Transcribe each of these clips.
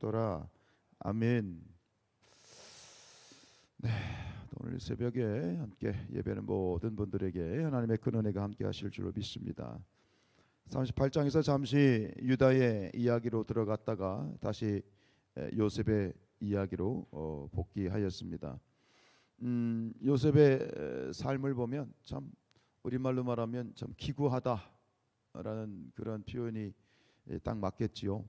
하셨더라. 아멘. 네, 오늘 새벽에 함께 예배하는 모든 분들에게 하나님의 큰 은혜가 함께 하실 줄로 믿습니다. 38장에서 잠시 유다의 이야기로 들어갔다가 다시 요셉의 이야기로 복귀하였습니다. 요셉의 삶을 보면 참 우리말로 말하면 참 기구하다라는 그런 표현이 딱 맞겠지요.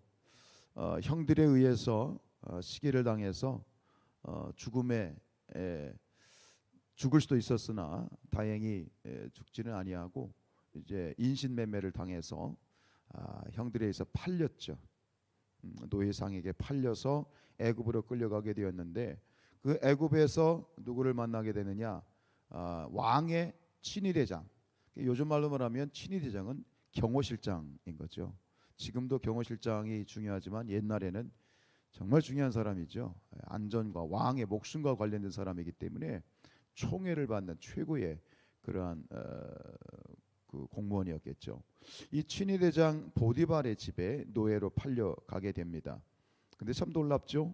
형들에 의해서 시기를 당해서 죽음에 죽을 수도 있었으나 다행히 죽지는 아니하고 이제 인신매매를 당해서 형들에 의해서 팔렸죠. 노예상에게 팔려서 애굽으로 끌려가게 되었는데 그 애굽에서 누구를 만나게 되느냐? 왕의 친위대장. 요즘 말로 말하면 친위대장은 경호실장인 거죠. 지금도 경호실장이 중요하지만 옛날에는 정말 중요한 사람이죠. 안전과 왕의 목숨과 관련된 사람이기 때문에 총애를 받는 최고의 그러한 그 공무원이었겠죠. 이 친위대장 보디발의 집에 노예로 팔려가게 됩니다. 근데 참 놀랍죠.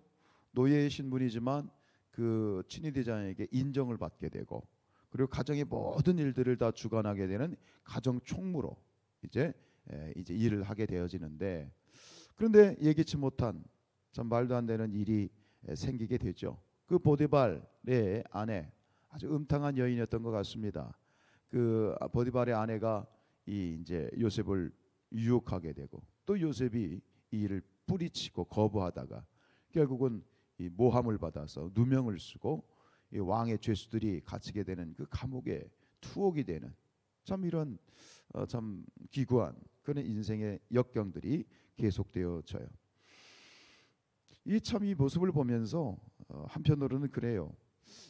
노예이신 분이지만 그 친위대장에게 인정을 받게 되고 그리고 가정의 모든 일들을 다 주관하게 되는 가정 총무로 이제 일을 하게 되어지는데, 그런데 예기치 못한 참 말도 안 되는 일이 생기게 되죠. 그 보디발의 아내, 아주 음탕한 여인이었던 것 같습니다. 그 보디발의 아내가 이제 요셉을 유혹하게 되고 또 요셉이 이 일을 뿌리치고 거부하다가 결국은 이 모함을 받아서 누명을 쓰고 이 왕의 죄수들이 갇히게 되는 그 감옥에 투옥이 되는 참 이런 참 기구한 그런 인생의 역경들이 계속되어져요. 이 모습을 보면서 한편으로는 그래요.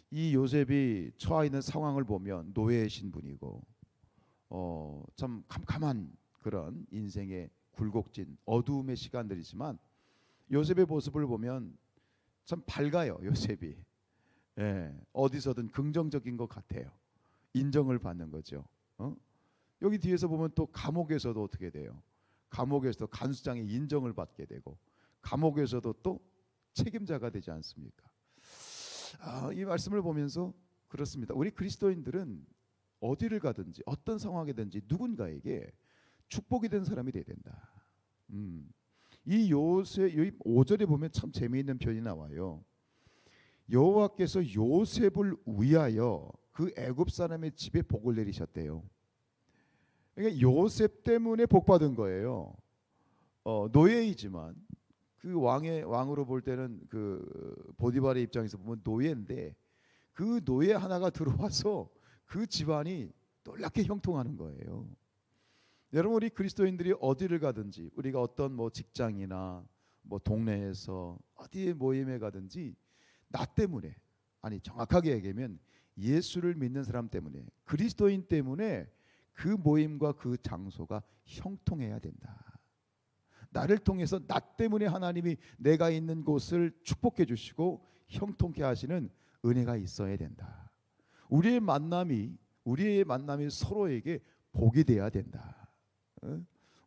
이 요셉이 처해 있는 상황을 보면 노예의 신분이고 참 캄캄한 그런 인생의 굴곡진 어두움의 시간들이지만 요셉의 모습을 보면 참 밝아요. 요셉이 어디서든 긍정적인 것 같아요. 인정을 받는 거죠. 여기 뒤에서 보면 또 감옥에서도 어떻게 돼요? 감옥에서도 간수장의 인정을 받게 되고 감옥에서도 또 책임자가 되지 않습니까? 이 말씀을 보면서 그렇습니다. 우리 그리스도인들은 어디를 가든지 어떤 상황이든지 누군가에게 축복이 된 사람이 돼야 된다. 이 요셉 5절에 보면 참 재미있는 표현이 나와요. 여호와께서 요셉을 위하여 그 애굽 사람의 집에 복을 내리셨대요. 그러니까 요셉 때문에 복 받은 거예요. 노예이지만 그 왕으로 볼 때는 그 보디발의 입장에서 보면 노예인데 그 노예 하나가 들어와서 그 집안이 놀랍게 형통하는 거예요. 여러분, 우리 그리스도인들이 어디를 가든지 우리가 어떤 직장이나 동네에서 어디에 모임에 가든지 나 때문에, 아니 정확하게 얘기하면 예수를 믿는 사람 때문에, 그리스도인 때문에 그 모임과 그 장소가 형통해야 된다. 나를 통해서 나 때문에 하나님이 내가 있는 곳을 축복해 주시고 형통케 하시는 은혜가 있어야 된다. 우리의 만남이 서로에게 복이 돼야 된다.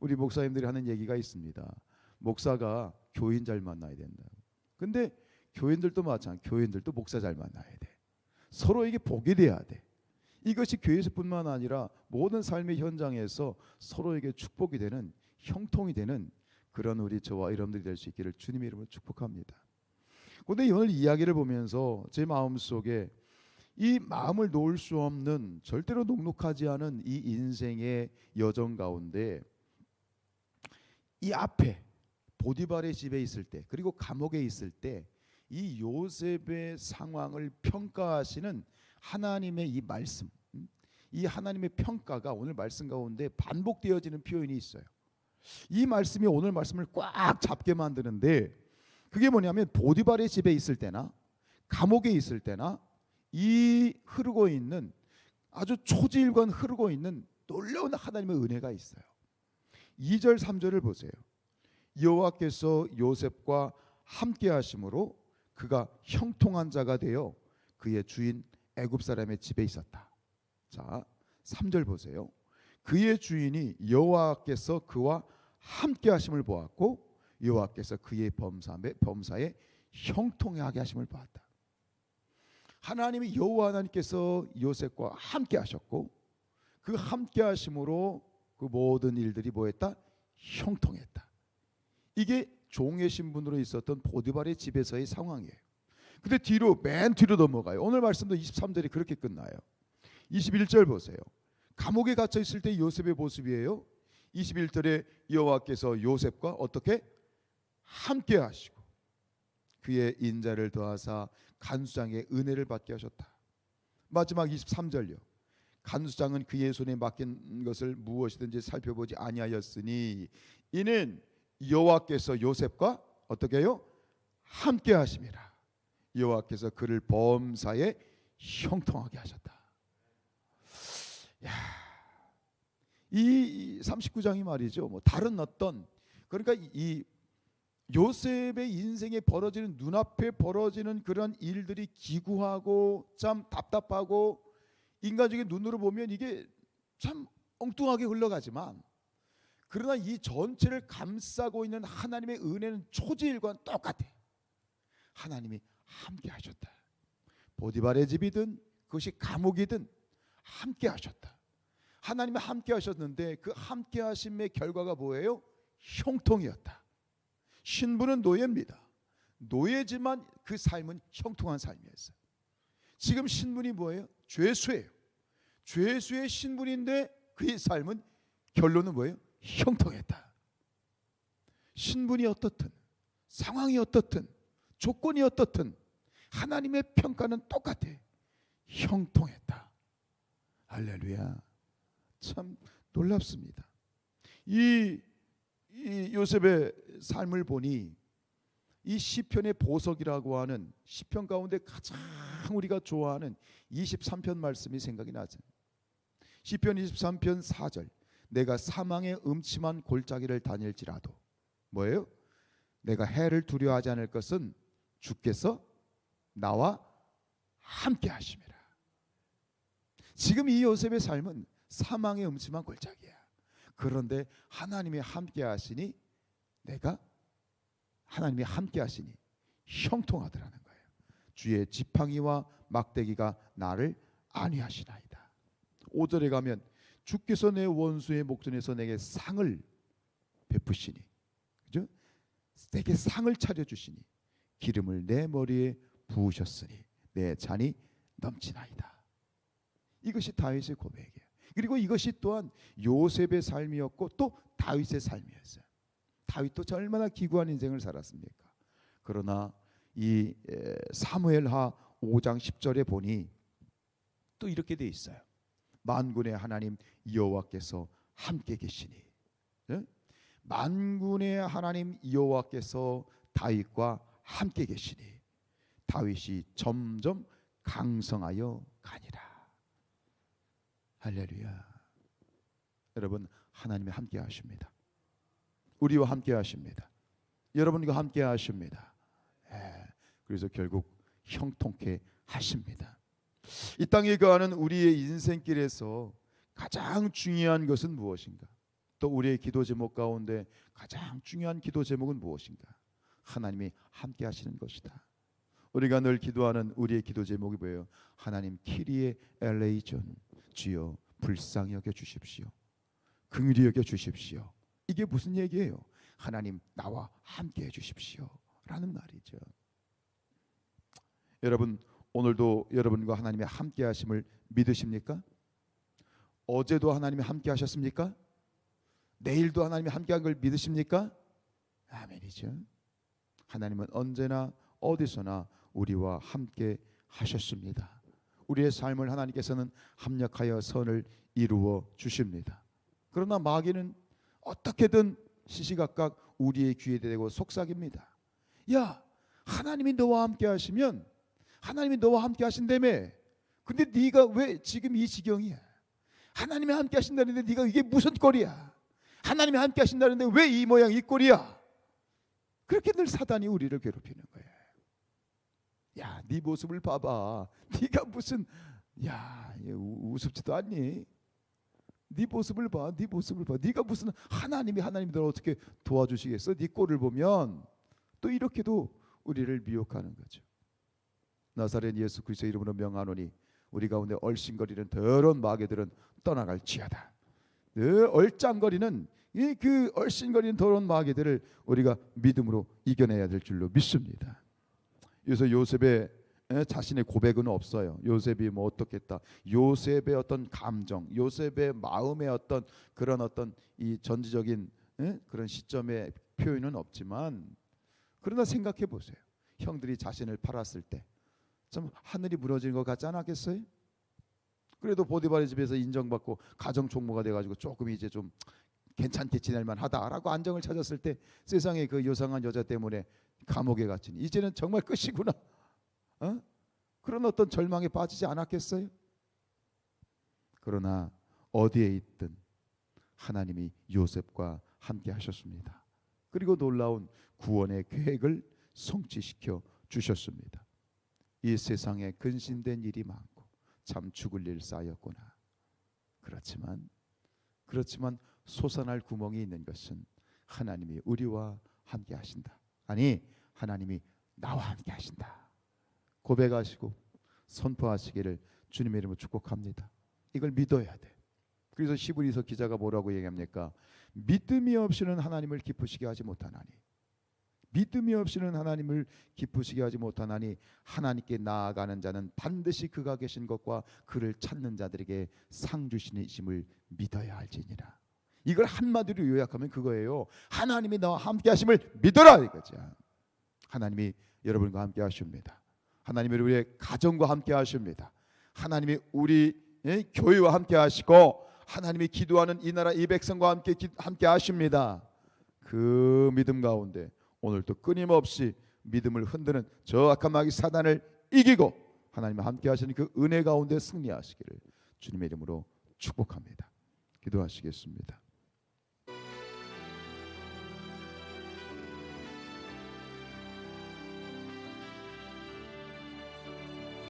우리 목사님들이 하는 얘기가 있습니다. 목사가 교인 잘 만나야 된다. 근데 교인들도 마찬가지, 교인들도 목사 잘 만나야 돼. 서로에게 복이 돼야 돼. 이것이 교회에서뿐만 아니라 모든 삶의 현장에서 서로에게 축복이 되는, 형통이 되는 그런 우리 저와 여러분들이 될 수 있기를 주님의 이름으로 축복합니다. 그런데 오늘 이야기를 보면서 제 마음속에 이 마음을 놓을 수 없는, 절대로 녹록하지 않은 이 인생의 여정 가운데 이 앞에 보디발의 집에 있을 때, 그리고 감옥에 있을 때 이 요셉의 상황을 평가하시는 하나님의 이 말씀, 이 하나님의 평가가 오늘 말씀 가운데 반복되어지는 표현이 있어요. 이 말씀이 오늘 말씀을 꽉 잡게 만드는데, 그게 뭐냐면 보디발의 집에 있을 때나 감옥에 있을 때나 이 흐르고 있는, 아주 초지일관 흐르고 있는 놀라운 하나님의 은혜가 있어요. 2절 3절을 보세요. 여호와께서 요셉과 함께 하심으로 그가 형통한 자가 되어 그의 주인 애굽 사람의 집에 있었다. 자, 3절 보세요. 그의 주인이 여호와께서 그와 함께 하심을 보았고 여호와께서 그의 범사에 형통하게 하심을 보았다. 하나님이 여호와 하나님께서 요셉과 함께 하셨고 그 함께 하심으로 그 모든 일들이 뭐했다? 형통했다. 이게 종의 신분으로 있었던 보디발의 집에서의 상황이에요. 근데 맨 뒤로 넘어가요. 오늘 말씀도 23절이 그렇게 끝나요. 21절 보세요. 감옥에 갇혀 있을 때 요셉의 모습이에요. 21절에 여호와께서 요셉과 어떻게 함께 하시고 그의 인자를 더하사 간수장의 은혜를 받게 하셨다. 마지막 23절요. 간수장은 그의 손에 맡긴 것을 무엇이든지 살펴보지 아니하였으니 이는 여호와께서 요셉과 어떻게 해요? 함께 하심이라. 여호와께서 그를 범사에 형통하게 하셨다. 야, 이 39장이 말이죠. 뭐 다른 어떤 그러니까 이 요셉의 인생에 벌어지는 눈앞에 벌어지는 그런 일들이 기구하고 참 답답하고 인간적인 눈으로 보면 이게 참 엉뚱하게 흘러가지만 그러나 이 전체를 감싸고 있는 하나님의 은혜는 초지일과는 똑같아. 하나님이 함께 하셨다. 보디발의 집이든 그것이 감옥이든 함께 하셨다. 하나님이 함께 하셨는데 그 함께 하심의 결과가 뭐예요? 형통이었다. 신부는 노예입니다. 노예지만 그 삶은 형통한 삶이었어요. 지금 신분이 뭐예요? 죄수예요. 죄수의 신분인데 그의 삶은 결론은 뭐예요? 형통했다. 신분이 어떻든 상황이 어떻든 조건이 어떻든 하나님의 평가는 똑같아. 형통했다. 할렐루야. 참 놀랍습니다. 이 요셉의 삶을 보니 이 시편의 보석이라고 하는 시편 가운데 가장 우리가 좋아하는 23편 말씀이 생각이 나죠. 시편 23편 4절. 내가 사망의 음침한 골짜기를 다닐지라도 뭐예요? 내가 해를 두려워하지 않을 것은 주께서 나와 함께 하심이라. 지금 이 요셉의 삶은 사망의 음침한 골짜기야. 그런데 하나님이 함께 하시니 하나님이 함께 하시니 형통하더라는 거예요. 주의 지팡이와 막대기가 나를 안위하시나이다. 5절에 가면 주께서 내 원수의 목전에서 내게 상을 베푸시니, 그죠? 내게 상을 차려주시니 기름을 내 머리에 부으셨으니 내 잔이 넘치나이다. 이것이 다윗의 고백이에요. 그리고 이것이 또한 요셉의 삶이었고 또 다윗의 삶이었어요. 다윗도 얼마나 기구한 인생을 살았습니까? 그러나 이 사무엘하 5장 10절에 보니 또 이렇게 돼 있어요. 만군의 하나님 여호와께서 함께 계시니, 만군의 하나님 여호와께서 다윗과 함께 계시니 다윗이 점점 강성하여 가니라. 할렐루야. 여러분, 하나님이 함께 하십니다. 우리와 함께 하십니다. 여러분과 함께 하십니다. 그래서 결국 형통케 하십니다. 이 땅에 거하는 우리의 인생길에서 가장 중요한 것은 무엇인가? 또 우리의 기도 제목 가운데 가장 중요한 기도 제목은 무엇인가? 하나님이 함께 하시는 것이다. 우리가 늘 기도하는 우리의 기도 제목이 뭐예요? 하나님 키리에 엘레이존, 주여 불쌍히 여겨 주십시오. 긍휼히 여겨 주십시오. 이게 무슨 얘기예요? 하나님 나와 함께 해 주십시오 라는 말이죠. 여러분, 오늘도 여러분과 하나님의 함께 하심을 믿으십니까? 어제도 하나님이 함께 하셨습니까? 내일도 하나님이 함께 한 걸 믿으십니까? 아멘이죠. 하나님은 언제나 어디서나 우리와 함께 하셨습니다. 우리의 삶을 하나님께서는 합력하여 선을 이루어 주십니다. 그러나 마귀는 어떻게든 시시각각 우리의 귀에 대고 속삭입니다. 야, 하나님이 너와 함께 하시면 하나님이 너와 함께 하신다며. 근데 네가 왜 지금 이 지경이야? 하나님이 함께 하신다는데 네가 이게 무슨 꼴이야? 하나님이 함께 하신다는데 왜 이 모양 이 꼴이야? 그렇게 늘 사단이 우리를 괴롭히는 거예요. 야, 네 모습을 봐봐. 네가 무슨, 야, 우습지도 않니? 네 모습을 봐. 네 모습을 봐. 네가 무슨 하나님이 너 어떻게 도와주시겠어? 네 꼴을 보면 또 이렇게도 우리를 미혹하는 거죠. 나사렛 예수 그리스도 이름으로 명하노니 우리 가운데 얼씬거리는 더러운 마귀들은 떠나갈지어다. 늘 얼짱거리는 그 얼씬거리는 더러운 마귀들을 우리가 믿음으로 이겨내야 될 줄로 믿습니다. 그래서 요셉의 자신의 고백은 없어요. 요셉이 뭐 어떻겠다. 요셉의 어떤 감정, 요셉의 마음의 어떤 그런 어떤 이 전지적인 그런 시점의 표현은 없지만, 그러나 생각해 보세요. 형들이 자신을 팔았을 때 좀 하늘이 무너지는 것 같지 않았겠어요? 그래도 보디발의 집에서 인정받고 가정 총무가 돼가지고 조금 이제 좀 괜찮게 지낼만 하다라고 안정을 찾았을 때 세상에 그 요상한 여자 때문에 감옥에 갇힌 이제는 정말 끝이구나. 그런 어떤 절망에 빠지지 않았겠어요? 그러나 어디에 있든 하나님이 요셉과 함께 하셨습니다. 그리고 놀라운 구원의 계획을 성취시켜 주셨습니다. 이 세상에 근심된 일이 많고 참 죽을 일 쌓였구나. 그렇지만 솟아날 구멍이 있는 것은 하나님이 우리와 함께 하신다. 아니, 하나님이 나와 함께 하신다. 고백하시고 선포하시기를 주님의 이름으로 축복합니다. 이걸 믿어야 돼. 그래서 히브리서 기자가 뭐라고 얘기합니까? 믿음이 없이는 하나님을 기쁘시게 하지 못하나니, 믿음이 없이는 하나님을 기쁘시게 하지 못하나니 하나님께 나아가는 자는 반드시 그가 계신 것과 그를 찾는 자들에게 상 주시심을 믿어야 할지니라. 이걸 한마디로 요약하면 그거예요. 하나님이 너와 함께 하심을 믿어라 이거죠. 하나님이 여러분과 함께 하십니다. 하나님이 우리의 가정과 함께 하십니다. 하나님이 우리 교회와 함께 하시고 하나님이 기도하는 이 나라 이 백성과 함께 하십니다. 그 믿음 가운데 오늘도 끊임없이 믿음을 흔드는 저 악한 마귀 사단을 이기고 하나님과 함께 하시는 그 은혜 가운데 승리하시기를 주님의 이름으로 축복합니다. 기도하시겠습니다.